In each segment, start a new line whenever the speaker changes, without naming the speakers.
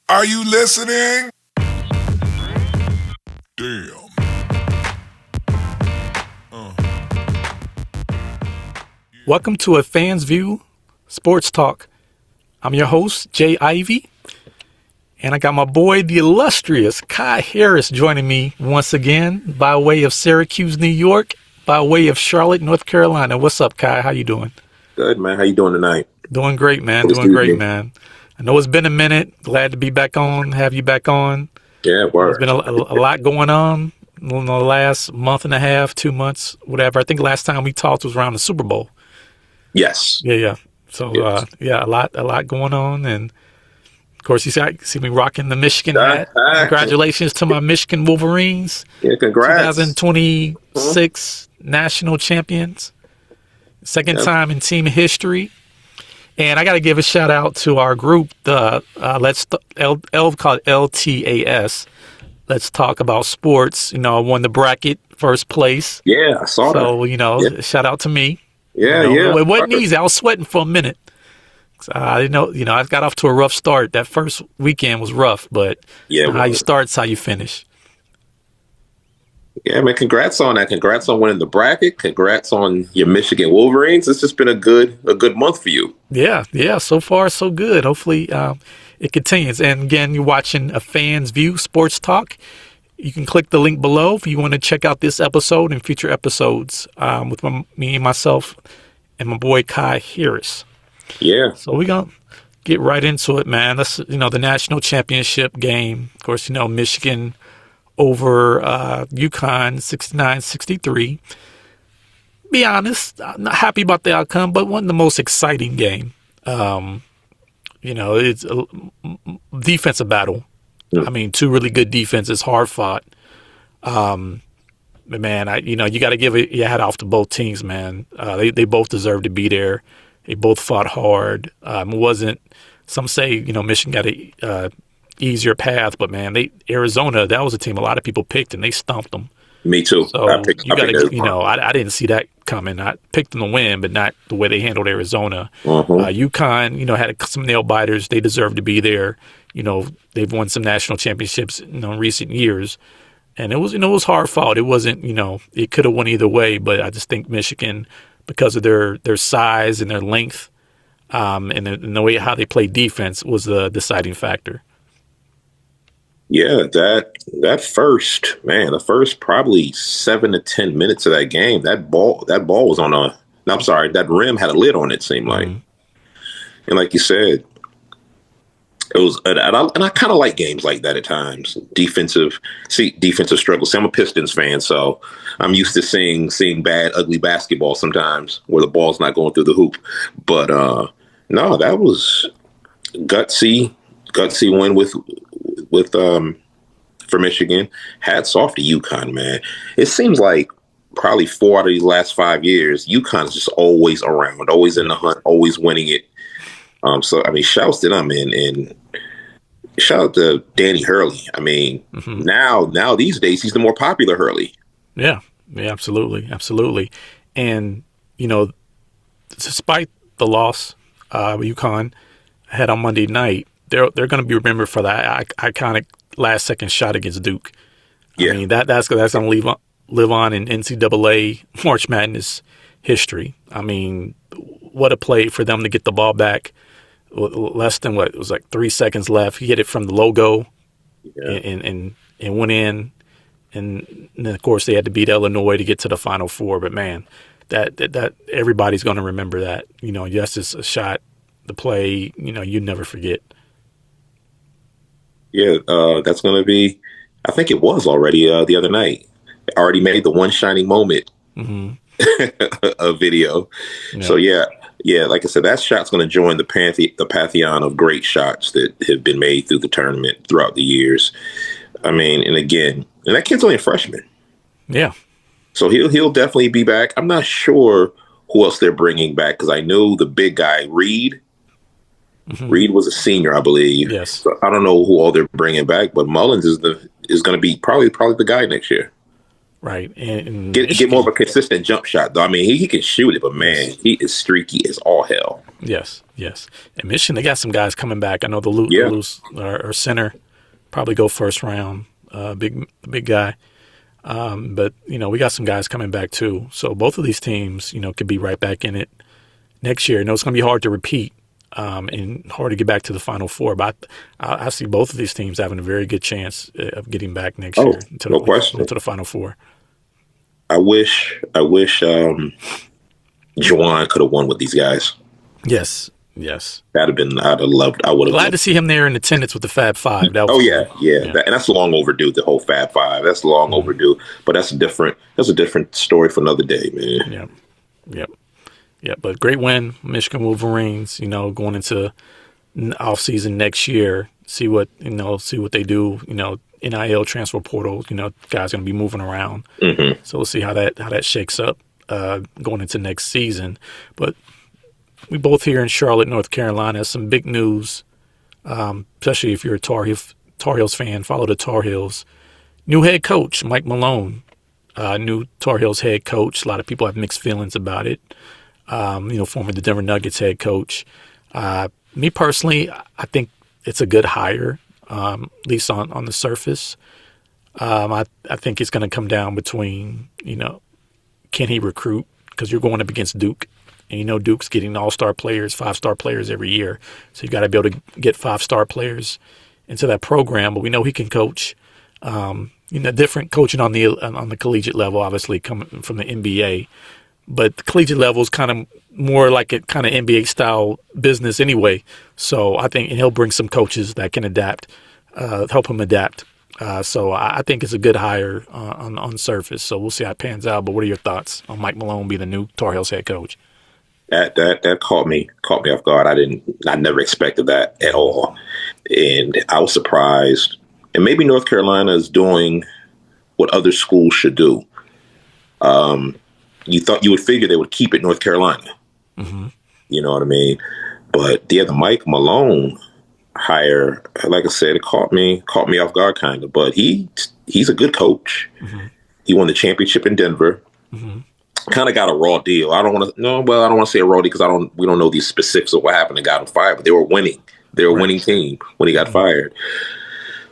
Are you listening? Damn.
Welcome to A Fan's View Sports Talk. I'm your host, Jay Ivy, and I got my boy, the illustrious Kai Harris, joining me once again by way of Syracuse, New York, by way of Charlotte, North Carolina. What's up, Kai? How you doing?
Good, man. How you doing tonight?
Doing great, man.
This
Doing great,
evening.
man. I know it's been a minute. Glad to be back on, have you back on.
Yeah,
There's
word.
been a lot going on in the last month and a half, 2 months, whatever. I think last time we talked was around the Super Bowl.
Yes.
Yeah. So,
Yes.
a lot going on. And, of course, you see me rocking the Michigan hat. Congratulations to my Michigan Wolverines.
Yeah, congrats.
2026 national champions. Second time in team history. And I got to give a shout out to our group, the called LTAS. Let's talk about sports. You know, I won the bracket, first place.
Yeah, I saw that.
So, shout out to me.
Yeah.
It wasn't easy. I was sweating for a minute. I didn't know, I got off to a rough start. That first weekend was rough, but
Yeah,
how you start is how you finish.
Yeah, man. Congrats on that. Congrats on winning the bracket. Congrats on your Michigan Wolverines. It's just been a good month for you.
Yeah. So far, so good. Hopefully, it continues. And again, you're watching A Fan's View Sports Talk. You can click the link below if you want to check out this episode and future episodes with me and myself and my boy Kai Harris.
Yeah.
So we're going to get right into it, man. That's, the national championship game. Of course, Michigan over UConn 69-63. Be honest, I'm not happy about the outcome, but one of the most exciting game. It's a defensive battle. I mean, two really good defenses, hard fought. But man, you got to give your hat off to both teams, man. They both deserve to be there. They both fought hard. It wasn't. Some say Michigan got a easier path, but man, Arizona, that was a team a lot of people picked and they stomped them.
Me too.
So I didn't see that coming. I picked them to win, but not the way they handled Arizona. UConn, had some nail biters. They deserve to be there. They've won some national championships in recent years, and it was hard fought. It wasn't, it could have went either way, but I just think Michigan, because of their size and their length, and the way how they play defense, was the deciding factor.
Yeah, the first probably 7 to 10 minutes of that game, that ball was on that rim had a lid on it, seemed like. And like you said, it was, and I kind of like games like that at times. Defensive struggles. See, I'm a Pistons fan, so I'm used to seeing bad, ugly basketball sometimes where the ball's not going through the hoop. But no, that was gutsy win for Michigan. Hats off to UConn, man. It seems like probably 4 out of these last 5 years, UConn's just always around, always in the hunt, always winning it. So I mean, shouts to them and shout out to Danny Hurley. I mean, now these days he's the more popular Hurley.
Yeah, absolutely. And despite the loss UConn had on Monday night, they're going to be remembered for that iconic last second shot against Duke.
Yeah.
I mean that's going to live on in NCAA March Madness history. I mean, what a play for them to get the ball back. Less than it was like 3 seconds left. He hit it from the logo, and went in, and then of course they had to beat Illinois to get to the Final Four. But man, that everybody's going to remember that. Yes, it's a shot, the play. You never forget.
Yeah, that's going to be. I think it was already the other night. Already made the one shining moment a video. Yeah. So yeah, like I said, that shot's going to join the pantheon of great shots that have been made through the tournament throughout the years. I mean, and that kid's only a freshman.
Yeah.
So he'll definitely be back. I'm not sure who else they're bringing back because I know the big guy, Reed. Reed was a senior, I believe.
Yes.
So I don't know who all they're bringing back, but Mullins is going to be probably the guy next year.
Right.
And get more of a consistent jump shot, though. I mean, he can shoot it, but man, he is streaky as all hell.
Yes, yes. And Michigan, they got some guys coming back. I know the
Yeah.
loose or center probably go first round. Big guy. But we got some guys coming back too. So both of these teams, could be right back in it next year. I know it's going to be hard to repeat and hard to get back to the Final Four. But I see both of these teams having a very good chance of getting back next year
no question.
into the Final Four.
I wish Juwan could have won with these guys.
Yes.
I'd have loved. I would have.
Glad to see him there in attendance with the Fab Five. That was
yeah. And that's long overdue. The whole Fab Five. That's long overdue. But that's a different story for another day, man.
Yep. But great win, Michigan Wolverines. Going into off season next year, see what they do. NIL transfer portal. Guys going to be moving around.
Mm-hmm.
So we'll see how that shakes up going into next season. But we both here in Charlotte, North Carolina, some big news, especially if you're a Tar Heels fan, follow the Tar Heels. New head coach, Mike Malone, new Tar Heels head coach. A lot of people have mixed feelings about it. Former the Denver Nuggets head coach. Me personally, I think it's a good hire, at least on the surface. I think it's going to come down between, can he recruit? Because you're going up against Duke. And Duke's getting all-star players, 5-star players every year. So you got to be able to get 5-star players into that program. But we know he can coach. Different coaching on the collegiate level, obviously coming from the NBA. But the collegiate level is kind of more like a kind of NBA style business anyway. So I think he'll bring some coaches that can adapt, help him adapt. So I think it's a good hire on surface. So we'll see how it pans out. But what are your thoughts on Mike Malone being the new Tar Heels head coach?
That caught me off guard. I never expected that at all. And I was surprised. And maybe North Carolina is doing what other schools should do. You would figure they would keep it North Carolina.
Mm-hmm.
You know what I mean? But the Mike Malone hire, like I said, it caught me off guard kind of. But he's a good coach.
Mm-hmm.
He won the championship in Denver.
Mm-hmm.
Kind of got a raw deal. I don't want to say a raw deal because we don't know the specifics of what happened and got him fired. But they were winning. They were a winning team when he got fired.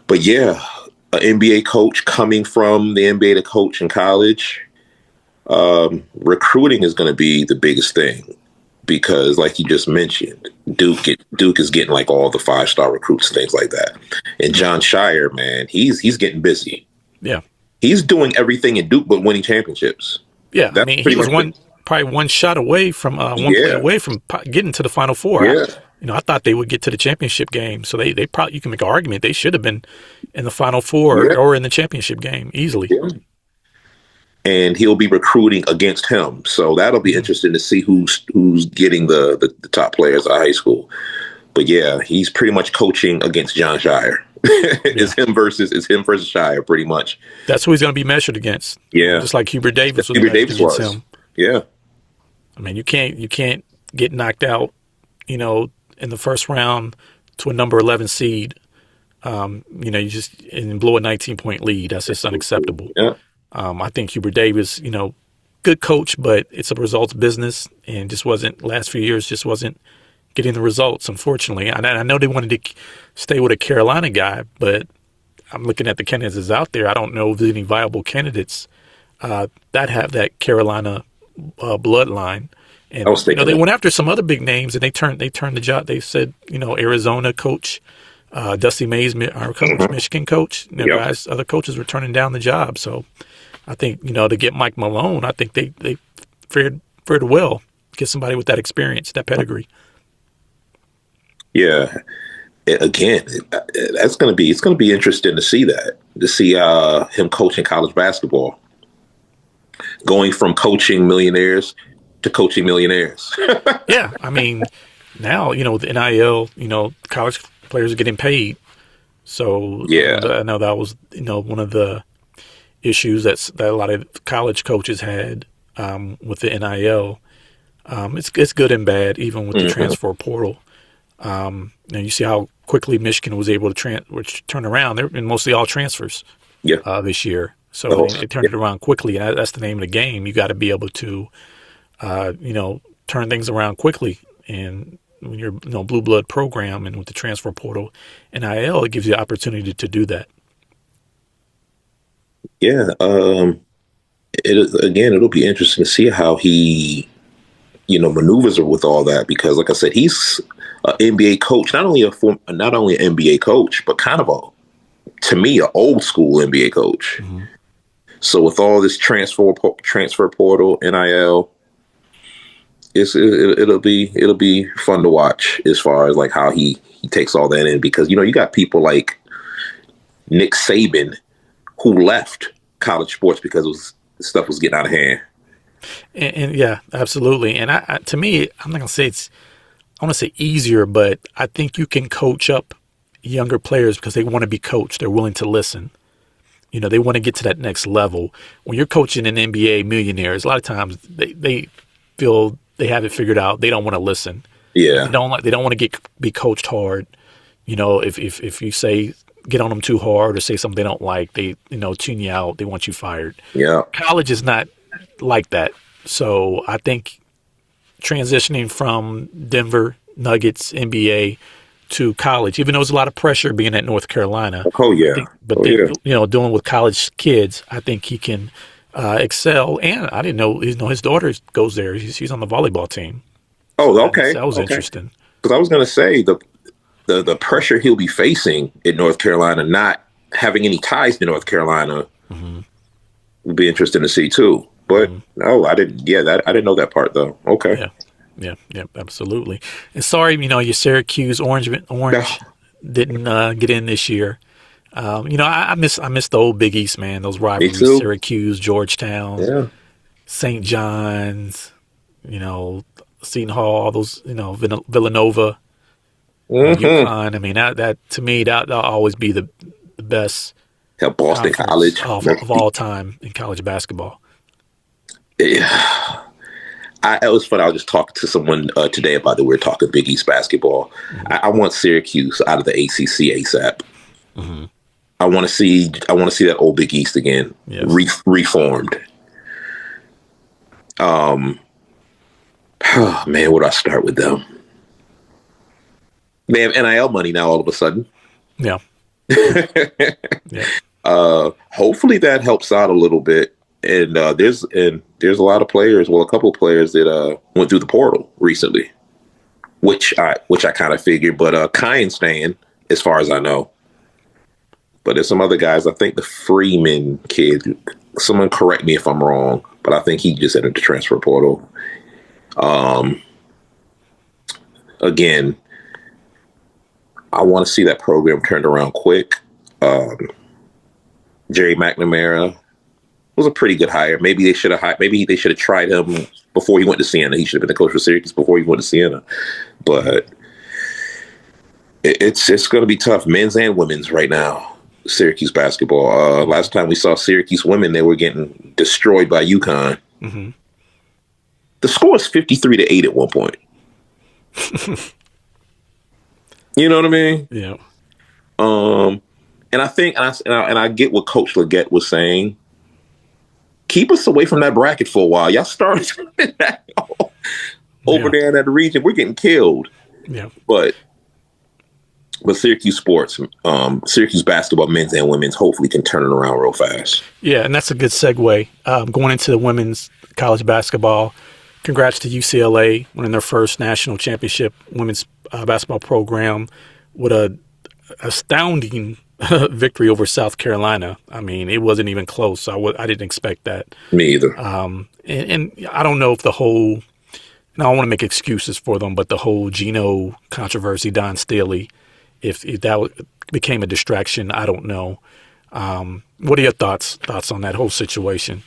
But yeah, an NBA coach coming from the NBA to coach in college. Recruiting is going to be the biggest thing because, like you just mentioned, Duke is getting like all the 5-star recruits, things like that. And Jon Scheyer, man, he's getting busy.
Yeah,
he's doing everything in Duke but winning championships.
Yeah, I mean, he was probably one shot away from play away from getting to the Final Four.
Yeah.
I thought they would get to the championship game. So they probably, you can make an argument they should have been in the Final Four or in the championship game easily.
Yeah. And he'll be recruiting against him, so that'll be interesting to see who's getting the top players at high school. But yeah, he's pretty much coaching against Jon Scheyer. It's him versus Scheyer, pretty much.
That's who he's going to be measured against.
Yeah,
just like Hubert Davis was
measured
against him.
Yeah,
I mean, you can't get knocked out, in the first round to a number 11 seed. You just and blow a 19-point lead. That's just unacceptable.
Yeah.
I think Hubert Davis, good coach, but it's a results business, and last few years just wasn't getting the results, unfortunately. I know they wanted to stay with a Carolina guy, but I'm looking at the candidates out there. I don't know if there's any viable candidates that have that Carolina bloodline. And they went after some other big names, and they turned the job. They said, Arizona coach Dusty Mays, our coach, Michigan coach. Guys, other coaches were turning down the job. So I think to get Mike Malone, I think they fared well. Get somebody with that experience, that pedigree.
Yeah. Again, it's going to be interesting to see him coaching college basketball, going from coaching millionaires to coaching millionaires.
Yeah, I mean, now with the NIL, college players are getting paid. So
yeah,
I know that was one of the issues that a lot of college coaches had with the NIL. It's good and bad, even with the transfer portal. And you see how quickly Michigan was able to turn around. They're mostly all transfers this year. So they turned it around quickly. And that's the name of the game. You got to be able to, turn things around quickly. And when you're blue blood program and with the transfer portal, NIL, it gives you the opportunity to do that.
Yeah. It'll be interesting to see how he, maneuvers with all that, because, like I said, he's an NBA coach, not only an NBA coach, but kind of to me, an old school NBA coach. Mm-hmm. So with all this transfer portal, NIL, it'll be fun to watch as far as like how he takes all that in, because you got people like Nick Saban who left college sports because stuff was getting out of hand.
And yeah, absolutely. And to me, I'm not gonna say I want to say easier, but I think you can coach up younger players because they want to be coached. They're willing to listen. They want to get to that next level. When you're coaching an NBA millionaires, a lot of times they feel they have it figured out. They don't want to listen.
Yeah.
They don't want to be coached hard. If you say get on them too hard or say something they don't like, they tune you out. They want you fired.
Yeah.
College is not like that. So I think transitioning from Denver Nuggets NBA to college, even though there's a lot of pressure being at North Carolina.
Oh yeah.
Doing with college kids, I think he can excel. And I didn't know, his daughter goes there. She's on the volleyball team.
Oh, okay.
That was interesting.
Because I was going to say the pressure he'll be facing in North Carolina, not having any ties to North Carolina, mm-hmm. would be interesting to see too. But no, I didn't. Yeah, I didn't know that part though. Okay.
Yeah, absolutely. And sorry, your Syracuse Orange didn't get in this year. I miss the old Big East, man. Those rivalries: Syracuse, Georgetown, St. John's, Seton Hall, those, Villanova, UConn. I mean, that to me, that'll always be the best.
Boston College
of all time in college basketball.
Yeah. It was fun. I was just talking to someone today about that. We were talking Big East basketball. Mm-hmm. I want Syracuse out of the ACC ASAP. Mm-hmm. I want to see that old Big East again, reformed. Oh, man, where do I start with them? They have NIL money now all of a sudden.
Yeah.
Hopefully that helps out a little bit. And there's a lot of players. Well, a couple of players that went through the portal recently, which I kind of figured. But Kyan Stan, as far as I know. But there's some other guys. I think the Freeman kid. Someone correct me if I'm wrong, but I think he just entered the transfer portal. Again, I want to see that program turned around quick. Jerry McNamara was a pretty good hire. Maybe they should have tried him before he went to Siena. He should have been the coach for Syracuse before he went to Siena. But it's going to be tough, men's and women's right now. Syracuse basketball. Last time we saw Syracuse women, they were getting destroyed by UConn. Mm-hmm. The score was 53-8 at one point. You know what I mean?
Yeah.
And I think, and I get what Coach Leggett was saying. Keep us away from that bracket for a while. Y'all started over there in that region. We're getting killed.
Yeah.
But Syracuse sports, Syracuse basketball, men's and women's, hopefully can turn it around real fast.
Yeah, and that's a good segue. Going into the women's college basketball, congrats to UCLA winning their first national championship women's basketball program with a astounding victory over South Carolina. I mean, it wasn't even close. I didn't expect that.
Me either.
And I don't know if the whole, and I don't want to make excuses for them, but the whole Geno controversy, Don Staley, if that became a distraction, I don't know. What are your thoughts on that whole situation?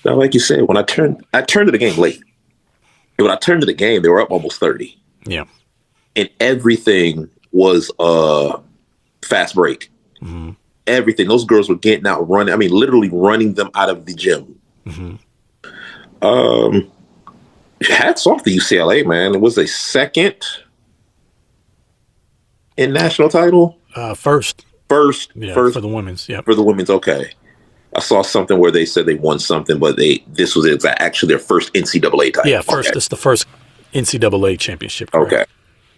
Now, like you said, when I turned to the game late. And when I turned to the game, they were up almost 30.
Yeah.
And everything was fast break. Mm-hmm. Everything. Those girls were getting out running. I mean, literally running them out of the gym. Mm-hmm. Hats off to UCLA, man. It was a second in national title.
First.
Yeah, first
for the women's. Yeah,
for the women's. Okay. I saw something where they said they won something, but this was actually their first NCAA title.
Yeah, first. Okay. It's the first NCAA championship. Correct?
Okay.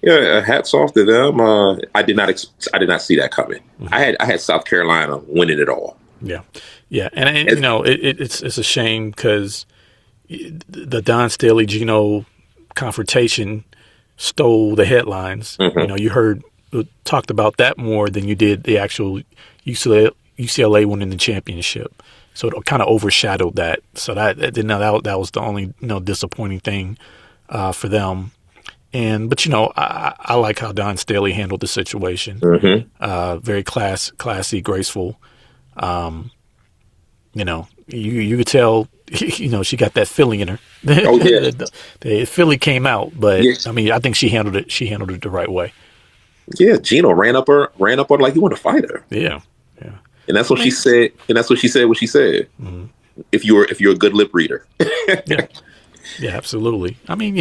Yeah, hats off to them. I did not see that coming. I had South Carolina winning it all.
Yeah, yeah, and you know it's a shame because the Don Staley Geno confrontation stole the headlines. You know, you talked about that more than you did the actual UCLA winning the championship. So it kind of overshadowed that. So that was the only disappointing thing for them. But I like how Don Staley handled the situation. Very classy, graceful. You could tell. She got that Philly in her.
Oh yeah,
the Philly came out, but
yes.
I mean, I think she handled it. She handled it the right way.
Yeah, Gino ran up her like he wanted to fight her.
Yeah.
And that's what she said. And that's what she said. What she said. If you're a good lip reader.
Yeah, absolutely. I mean,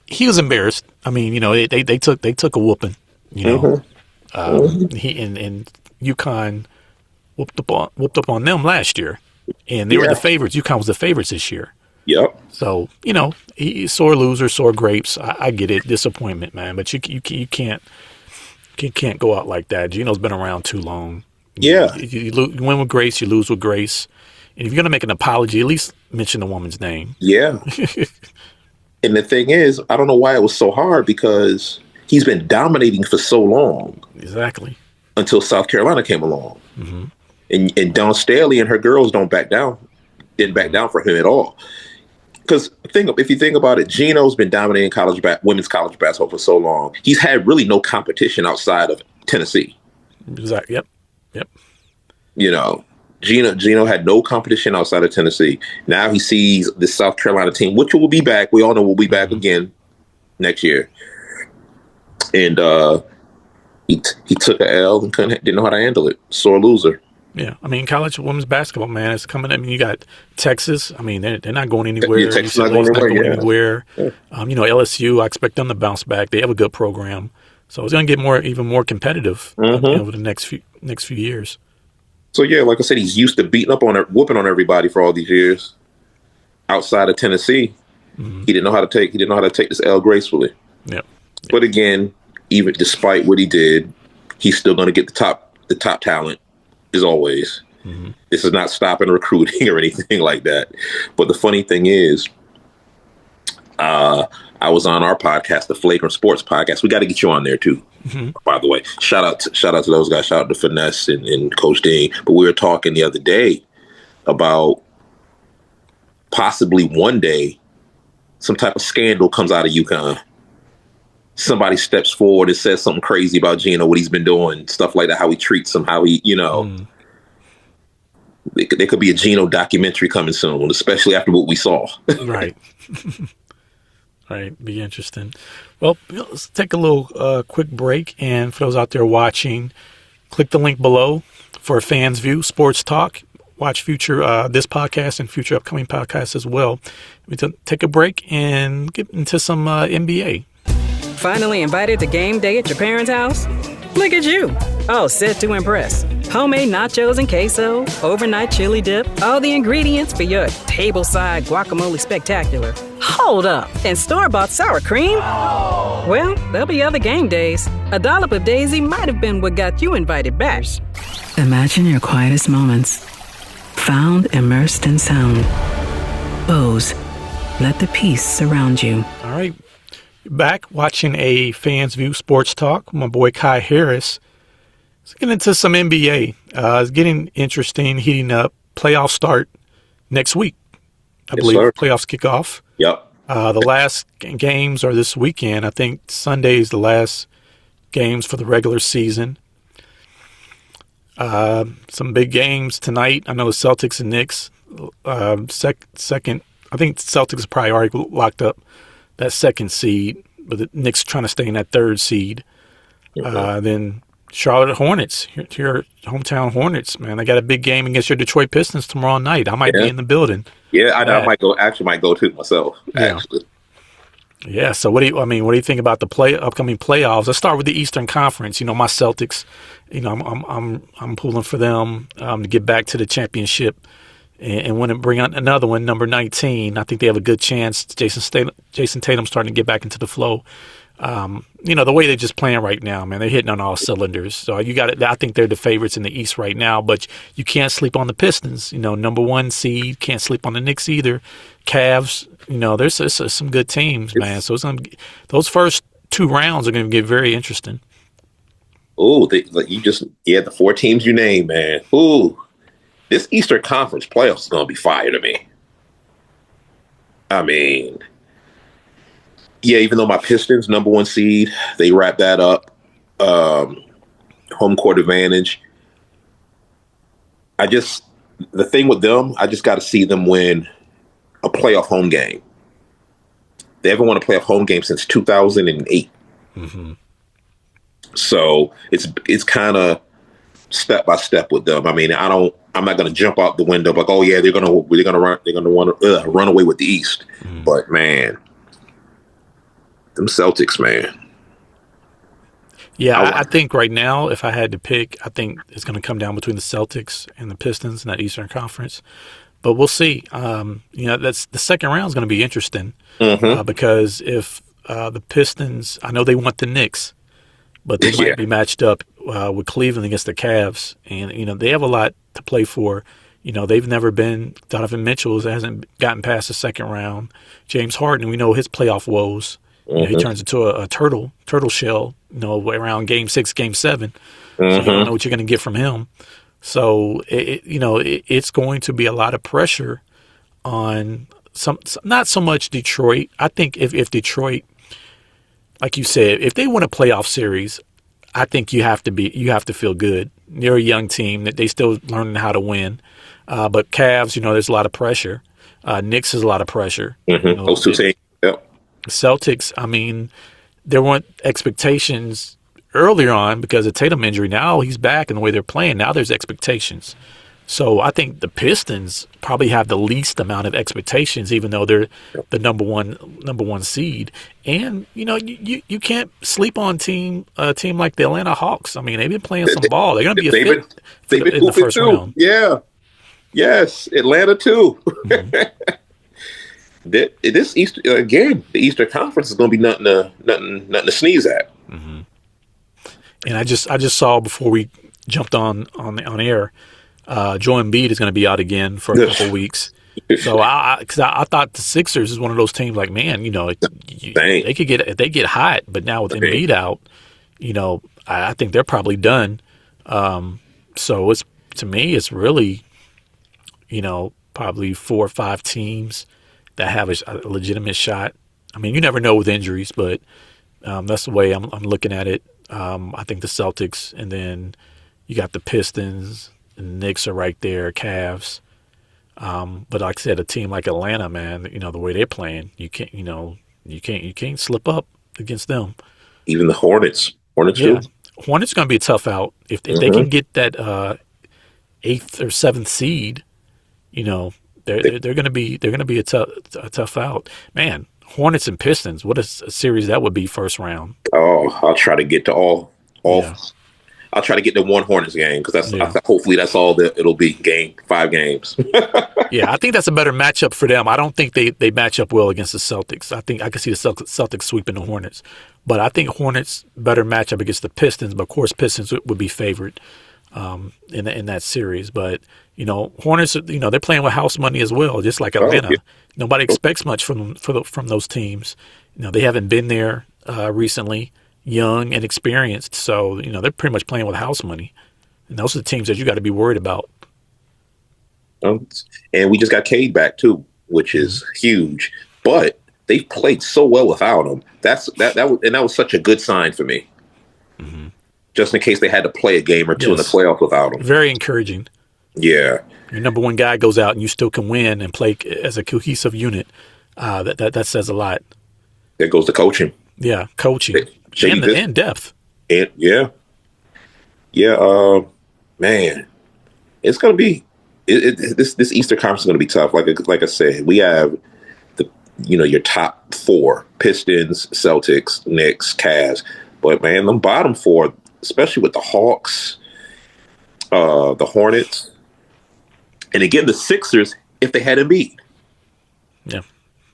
he was embarrassed. I mean, they took a whooping. He and UConn whooped up on them last year, and they were the favorites. UConn was the favorites this year.
Yep.
So sore loser, sore grapes. I get it, disappointment, man. But you can't go out like that. Gino's been around too long.
Yeah.
You win with grace, you lose with grace. And if you're going to make an apology, at least mention the woman's name.
Yeah. And the thing is, I don't know why it was so hard because he's been dominating for so long.
Exactly.
Until South Carolina came along. And Dawn Staley and her girls didn't back down for him at all. Because if you think about it, Gino's been dominating women's college basketball for so long. He's had really no competition outside of Tennessee.
Exactly. Yep.
Gino had no competition outside of Tennessee. Now he sees the South Carolina team, which will be back. We all know we'll be back again next year. And he took an L and didn't know how to handle it. Sore loser.
Yeah, I mean, college women's basketball, man, it's coming. I mean, you got Texas. I mean, they're not going anywhere.
Yeah, Texas not going
anywhere.
Yeah.
LSU, I expect them to bounce back. They have a good program, so it's going to get even more competitive over the next few years.
So yeah, like I said, he's used to whooping on everybody for all these years. Outside of Tennessee, he didn't know how to take this L gracefully.
Yep.
But again, even despite what he did, he's still going to get the top talent. As always, this is not stopping recruiting or anything like that. But the funny thing is, I was on our podcast, the Flagrant Sports podcast. We got to get you on there too. By the way, shout out to those guys. Shout out to Finesse and Coach Dean. But we were talking the other day about possibly one day some type of scandal comes out of UConn. Somebody steps forward and says something crazy about Gino, what he's been doing, stuff like that, how he treats him, how he, there could be a Gino documentary coming soon, especially after what we saw.
Right. Right. Be interesting. Well, let's take a little quick break. And for those out there watching, click the link below for Fans View Sports Talk. Watch future this podcast and future upcoming podcasts as well. We take a break and get into some NBA.
Finally invited to game day at your parents' house? Look at you, all set to impress. Homemade nachos and queso, overnight chili dip, all the ingredients for your table-side guacamole spectacular. Hold up, and store-bought sour cream? Well, there'll be other game days. A dollop of Daisy might have been what got you invited back.
Imagine your quietest moments, found immersed in sound. Bose, let the peace surround you.
All right. Back watching a Fans View Sports Talk. My boy Kai Harris. Let's get into some NBA. It's getting interesting, heating up. Playoffs start next week. I believe sir. Playoffs kick off.
Yep.
The last games are this weekend. I think Sunday is the last games for the regular season. Some big games tonight. I know the Celtics and Knicks. Second, I think Celtics probably already locked up that second seed, but the Knicks trying to stay in that third seed. Then Charlotte Hornets, your hometown Hornets, man. They got a big game against your Detroit Pistons tomorrow night. I might be in the building.
Yeah, I might go. Actually, might go to myself. Actually.
Yeah. So what do you think about the upcoming playoffs? Let's start with the Eastern Conference. My Celtics. I'm pulling for them to get back to the championship and want to bring on another one, number 19. I think they have a good chance. Jason Tatum starting to get back into the flow. The way they're just playing right now, man, they're hitting on all cylinders. So you got it. I think they're the favorites in the East right now, but you can't sleep on the Pistons. Number 1 seed, can't sleep on the Knicks either. Cavs, there's some good teams, man. So those first 2 rounds are going to get very interesting.
Oh, the 4 teams you named, man. Ooh, this Eastern Conference playoffs is going to be fire to me. I mean, yeah, even though my Pistons, number 1 seed, they wrap that up. Home court advantage. The thing with them, I just got to see them win a playoff home game. They haven't won a playoff home game since 2008.
Mm-hmm.
So it's kind of step by step with them. I mean, I'm not going to jump out the window like, oh yeah, they're going to want to run away with the East.
Mm-hmm.
But man, them Celtics, man.
Yeah, I think right now, if I had to pick, I think it's going to come down between the Celtics and the Pistons in that Eastern Conference. But we'll see. That's the second round is going to be interesting because if the Pistons, I know they want the Knicks, but they might be matched up with Cleveland against the Cavs, and they have a lot to play for. They've never been. Donovan Mitchell hasn't gotten past the second round. James Harden, we know his playoff woes. He turns into a turtle shell. Around Game 6, Game 7. So you don't know what you're going to get from him. So it's going to be a lot of pressure on not so much Detroit. I think if Detroit, like you said, if they win a playoff series, I think you have to feel good. They're a young team that they still learning how to win. But Cavs, there's a lot of pressure. Knicks is a lot of pressure.
Those 2 teams. Yep.
Celtics, I mean, there weren't expectations earlier on because of Tatum injury. Now he's back and the way they're playing. Now there's expectations. So I think the Pistons probably have the least amount of expectations, even though they're the number one seed. And you can't sleep on a team like the Atlanta Hawks. I mean, they've been playing some ball. They're going to be a fit in the first round.
Yeah. Yes, Atlanta too.
Mm-hmm.
This Easter again, the Eastern Conference is going to be nothing to sneeze at.
Mm-hmm. And I just saw before we jumped on air, Joel Embiid is going to be out again for a couple weeks. So I thought the Sixers is one of those teams like, man, they could get if they get hot, but now with Embiid out, I think they're probably done. So to me, it's really, probably 4 or 5 teams that have a legitimate shot. I mean, you never know with injuries, but that's the way I'm looking at it. I think the Celtics, and then you got the Pistons, and the Knicks are right there, Cavs. But like I said, a team like Atlanta, man, the way they're playing, you can't slip up against them.
Even the Hornets too.
Hornets going to be a tough out if they can get that 8th or 7th seed. They're going to be a tough out, man. Hornets and Pistons. What a series that would be first round.
Oh, I'll try to get to all.
Yeah.
I'll try to get to one Hornets game because hopefully that's all that it'll be. 5 games.
Yeah, I think that's a better matchup for them. I don't think they match up well against the Celtics. I think I could see the Celtics sweeping the Hornets, but I think Hornets better matchup against the Pistons. But of course, Pistons would be favored in that series. But Hornets, they're playing with house money as well, just like Atlanta.
Yeah.
Nobody expects much from those teams. They haven't been there recently, young and experienced. So they're pretty much playing with house money, and those are the teams that you got to be worried about.
And we just got Cade back too, which is huge. But they've played so well without him. That was such a good sign for me.
Mm-hmm.
Just in case they had to play a game or two in the playoffs without him.
Very encouraging.
Yeah.
Your number one guy goes out and you still can win and play as a cohesive unit. That says a lot.
There goes the coaching.
Yeah, coaching and depth.
And man, it's gonna be this Eastern Conference is gonna be tough. Like I said, we have your top 4: Pistons, Celtics, Knicks, Cavs. But man, them bottom 4, especially with the Hawks, the Hornets, And again, the Sixers, if they had Embiid.
Yeah,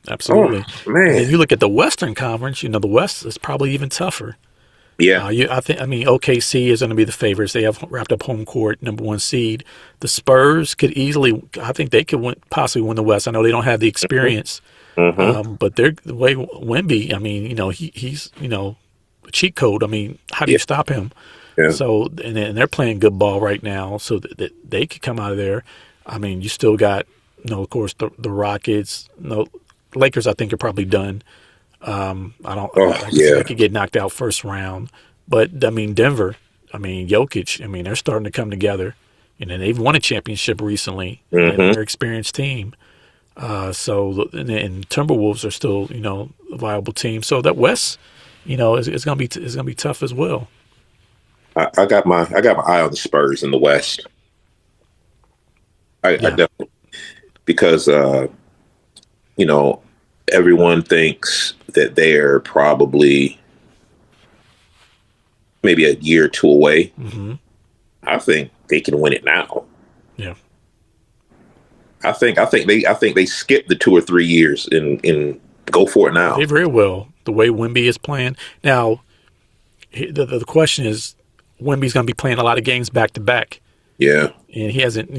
absolutely.
Oh, man.
And if you look at the Western Conference, the West is probably even tougher.
Yeah.
I mean, OKC is going to be the favorites. They have wrapped up home court, number 1 seed. The Spurs could easily, I think they could possibly win the West. I know they don't have the experience, but they're the way Wemby. I mean, he's a cheat code. I mean, how do you stop him?
Yeah.
So and they're playing good ball right now, so that they could come out of there. I mean, you still got, of course, the Rockets. Lakers, I think, are probably done. They could get knocked out first round. But, I mean, Denver, Jokic, they're starting to come together. And they've won a championship recently. And they're an experienced team. And Timberwolves are still, a viable team. So that West, is going to be tough as well.
I got my eye on the Spurs in the West. I definitely, because everyone thinks that they're probably maybe a year or two away. I think they can win it now.
Yeah.
I think they skip the 2 or 3 years and go for it now.
They very well. The way Wemby is playing now. The question is, Wemby's going to be playing a lot of games back to back.
Yeah,
and he hasn't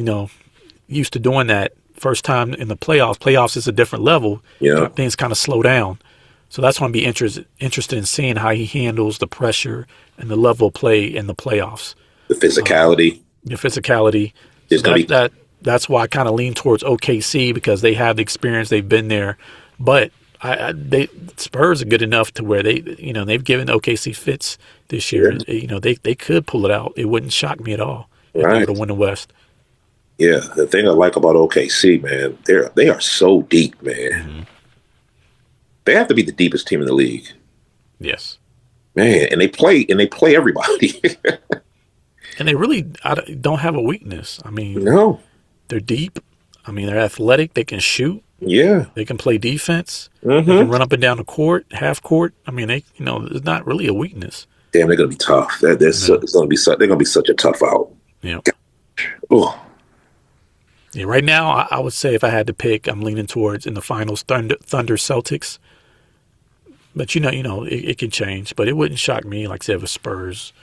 used to doing that. First time in the playoffs. Playoffs is a different level.
Yeah,
things kind of slow down. So that's why I'm be interested in seeing how he handles the pressure and the level of play in the playoffs.
The physicality.
That's why I kind of lean towards OKC, because they have the experience. They've been there. But Spurs are good enough to where they've given OKC fits this year.
Yeah.
They could pull it out. It wouldn't shock me at all if they were to win the West.
Yeah, the thing I like about OKC, man, they are so deep, man. They have to be the deepest team in the league.
Yes,
man, and they play everybody.
And they really don't have a weakness.
No,
they're deep. They're athletic. They can shoot.
Yeah,
they can play defense. They can run up and down the court, half court. There's not really a weakness.
Damn, they're gonna be tough. They're gonna be such a tough out.
Yeah.
Oh.
Yeah, right now, I would say if I had to pick, I'm leaning towards in the finals Thunder Celtics. But it can change. But it wouldn't shock me, like I said, if Spurs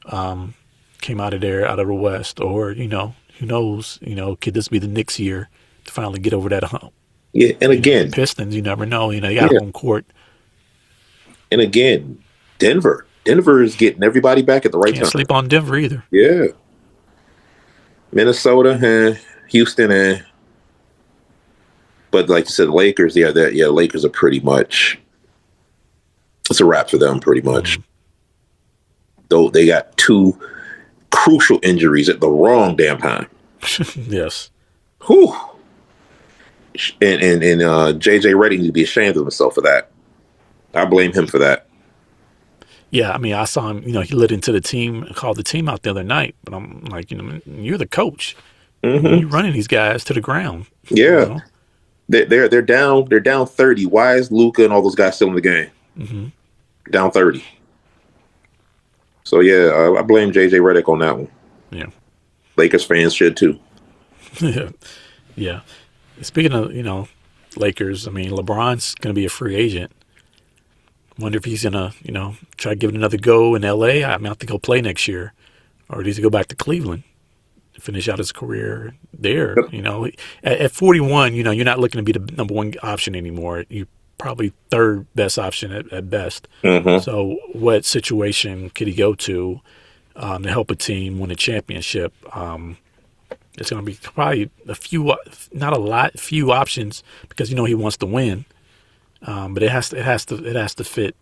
came out of the West, or who knows? Could this be the Knicks' year to finally get over that hump?
Yeah, and again,
Pistons, you never know. They got home court.
And again, Denver is getting everybody back at the right time.
Can't sleep on Denver either.
Yeah. Minnesota, Houston, but like you said, Lakers, Lakers are pretty much, it's a wrap for them pretty much. Though they got 2 crucial injuries at the wrong damn time.
Yes.
Whew. And JJ Redick needs to be ashamed of himself for that. I blame him for that.
Yeah, I saw him, he lit into the team, called the team out the other night, but I'm like, you're the coach. You're running these guys to the ground.
Yeah. They're down 30. Why is Luka and all those guys still in the game? Down 30. So yeah, I blame JJ Redick on that one.
Yeah.
Lakers fans should too.
Yeah. Speaking of, Lakers, LeBron's going to be a free agent. Wonder if he's going to, try to give it another go in L.A. I think he'll play next year. Or does he go back to Cleveland, finish out his career there? At 41, you're not looking to be the number 1 option anymore. You're probably 3rd best option at best. So what situation could he go to help a team win a championship? It's going to be probably few options, because he wants to win. But it has to fit.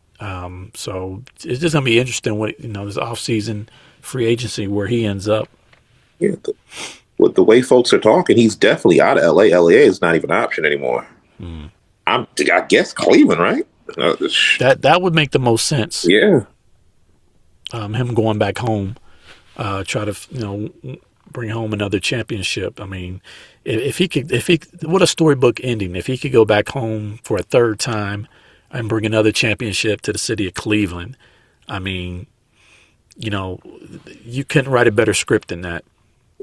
So it's just gonna be interesting what this offseason free agency where he ends up.
Yeah, with the way folks are talking, he's definitely out of LA. LA is not even an option anymore. I guess Cleveland, right?
That would make the most sense.
Yeah.
Him going back home, try to bring home another championship. If he what a storybook ending. If he could go back home for a 3rd time and bring another championship to the city of Cleveland, you couldn't write a better script than that.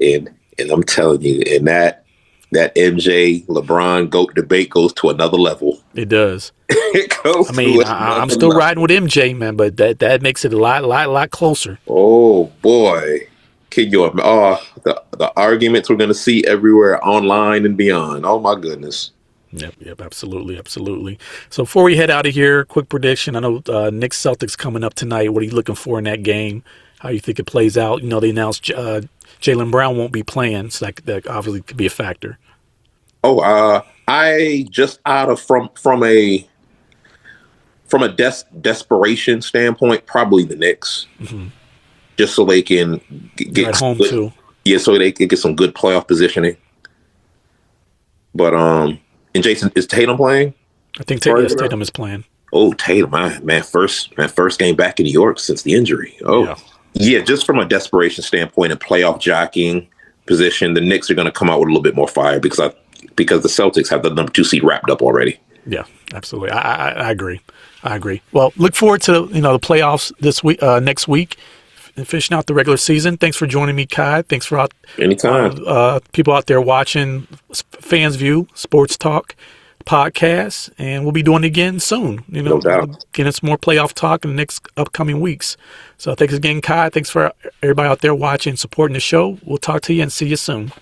And I'm telling you, and that that MJ LeBron GOAT debate goes to another level.
It does.
It goes
I mean,
to
I'm
another
still
level.
riding with MJ, man, but that makes it a lot closer.
Oh boy, can you? The arguments we're going to see everywhere, online and beyond. Oh my goodness.
Yep, absolutely. So before we head out of here, quick prediction. I know Knicks Celtics coming up tonight. What are you looking for in that game? How you think it plays out? You know, they announced Jaylen Brown won't be playing, so that obviously could be a factor.
Oh, I just out of from a desperation standpoint, probably the Knicks, just so they can get
at home
good,
too.
Yeah, so they can get some good playoff positioning. But and Jason, is Tatum playing?
I think Tatum is playing.
Oh, Tatum, man, first game back in New York since the injury. Oh, yeah, just from a desperation standpoint and playoff jockeying position, the Knicks are going to come out with a little bit more fire because the Celtics have the number 2 seed wrapped up already.
Yeah, absolutely. I agree. Well, look forward to the playoffs this week, next week, and finishing out the regular season. Thanks for joining me, Kai. Thanks for
anytime
people out there watching Fans View Sports Talk podcast, and we'll be doing it again soon.
No doubt.
Getting some more playoff talk in the next upcoming weeks. So thanks again, Kai. Thanks for everybody out there watching, supporting the show. We'll talk to you and see you soon.